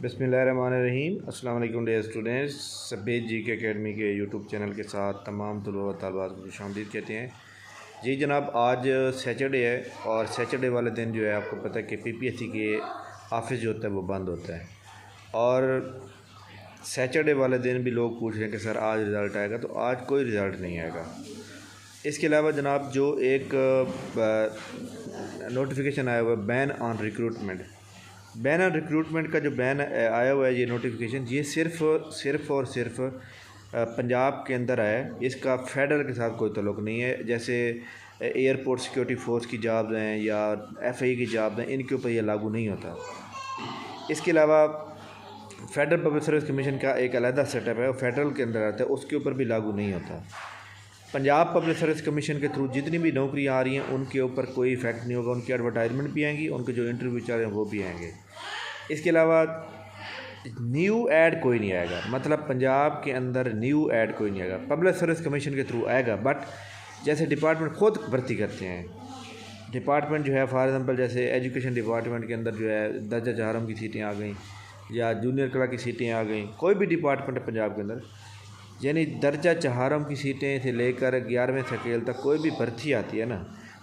बिस्मिल्लाहिर्रहमानिर्रहीम। अस्सलाम वालेकुम डियर स्टूडेंट्स। सब्बीर जी के अकेडमी के यूट्यूब चैनल के साथ तमाम तलबा व तलबात को खुशामदीद कहते हैं। जी जनाब, आज सैटरडे है और सैटरडे वाले दिन जो है आपको पता है कि पीपीएससी के ऑफिस जो होता है वो बंद होता है और सैटरडे वाले दिन भी लोग पूछ रहे हैं कि सर आज रिज़ल्ट आएगा, तो आज कोई रिज़ल्ट नहीं आएगा। इसके अलावा जनाब जो एक नोटिफिकेशन आया हुआ है बैन ऑन रिक्रूटमेंट का जो बैन आया हुआ है, ये नोटिफिकेशन ये सिर्फ़ और सिर्फ पंजाब के अंदर है। इसका फेडरल के साथ कोई ताल्लुक़ नहीं है। जैसे एयरपोर्ट सिक्योरिटी फोर्स की जॉब्स हैं या एफआई की जॉब्स हैं, इनके ऊपर ये लागू नहीं होता। इसके अलावा फेडरल पब्लिक सर्विस कमीशन का एक अलहदा सेटअप है, वो फेडरल के अंदर आता है, उसके ऊपर भी लागू नहीं होता। पंजाब पब्लिक सर्विस कमीशन के थ्रू जितनी भी नौकरियां आ रही हैं उनके ऊपर कोई इफेक्ट नहीं होगा। उनकी एडवर्टाइजमेंट भी आएंगी, उनके जो इंटरव्यू चल रहे हैं वो भी आएंगे। इसके अलावा न्यू ऐड कोई नहीं आएगा, मतलब पंजाब के अंदर न्यू ऐड कोई नहीं आएगा। पब्लिक सर्विस कमीशन के थ्रू आएगा, बट जैसे डिपार्टमेंट खुद भर्ती करते हैं, डिपार्टमेंट जो है फॉर एग्ज़ाम्पल जैसे एजुकेशन डिपार्टमेंट के अंदर जो है दर्जा चहारम की सीटें आ गई या जूनियर क्लर्क की सीटें आ गई, कोई भी डिपार्टमेंट है पंजाब के अंदर, यानी दर्जा चहारम की सीटें से लेकर 11वें स्केल तक कोई भी भर्ती आती है ना,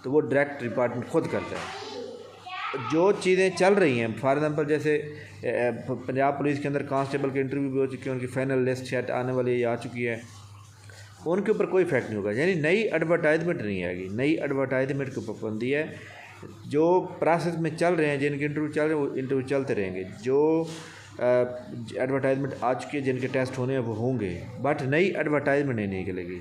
तो वो डायरेक्ट डिपार्टमेंट खुद करता है। जो चीज़ें चल रही हैं फॉर एग्ज़ाम्पल जैसे पंजाब पुलिस के अंदर कांस्टेबल के इंटरव्यू भी हो चुके हैं, उनकी फ़ाइनल लिस्ट सेट आने वाली आ चुकी है, उनके ऊपर कोई इफेक्ट नहीं होगा। यानी नई एडवर्टाइजमेंट नहीं आएगी, नई एडवर्टाइजमेंट की पाबंदी है। जो प्रोसेस में चल रहे हैं, जिनके इंटरव्यू चल रहे हैं वो इंटरव्यू चलते रहेंगे। जो एडवर्टाइजमेंट आ चुकी है, जिनके टेस्ट होने हैं वो होंगे, बट नई एडवर्टाइजमेंट नहीं निकलेगी।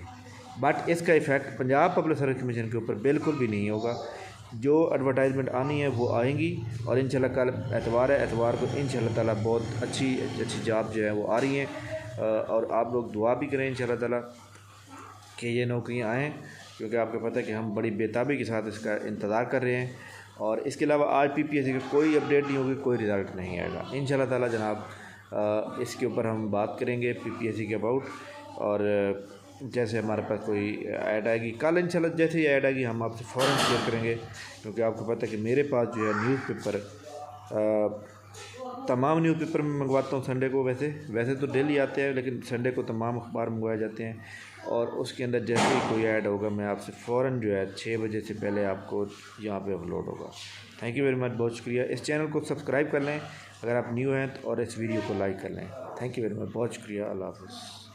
बट इसका effect Punjab public service commission के ऊपर बिल्कुल भी नहीं होगा। जो एडवर्टाइजमेंट आनी है वो आएंगी और इंशाल्लाह कल एतवार है, एतवार को इंशाल्लाह ताला बहुत अच्छी जॉब जो है वो आ रही हैं। और आप लोग दुआ भी करें इंशाल्लाह ताला कि ये नौकरियाँ आएँ, क्योंकि आपको पता है कि हम बड़ी बेताबी के साथ इसका इंतज़ार कर रहे हैं। और इसके अलावा आज पीपीएससी का कोई अपडेट नहीं होगी, कोई रिज़ल्ट नहीं आएगा इंशाल्लाह ताला जनाब। इसके ऊपर हम बात करेंगे पीपीएससी के अबाउट, और जैसे हमारे पास कोई ऐड आएगी कल इंशाल्लाह, जैसे ही ऐड आएगी हम आपसे फ़ौरन शेयर करेंगे। क्योंकि आपको पता है कि मेरे पास जो है न्यूज़पेपर तमाम न्यूज़पेपर मैं मंगवाता हूँ संडे को। वैसे तो डेली आते हैं, लेकिन संडे को तमाम अखबार मंगवाए जाते हैं और उसके अंदर जैसे ही कोई ऐड होगा मैं आपसे फ़ौरन जो है 6 बजे से पहले आपको यहाँ पे अपलोड होगा। थैंक यू वेरी मच, बहुत शुक्रिया। इस चैनल को सब्सक्राइब कर लें अगर आप न्यू हैं, और इस वीडियो को लाइक कर लें। थैंक यू वेरी मच, बहुत शुक्रिया। अल्लाह हाफ़िज़।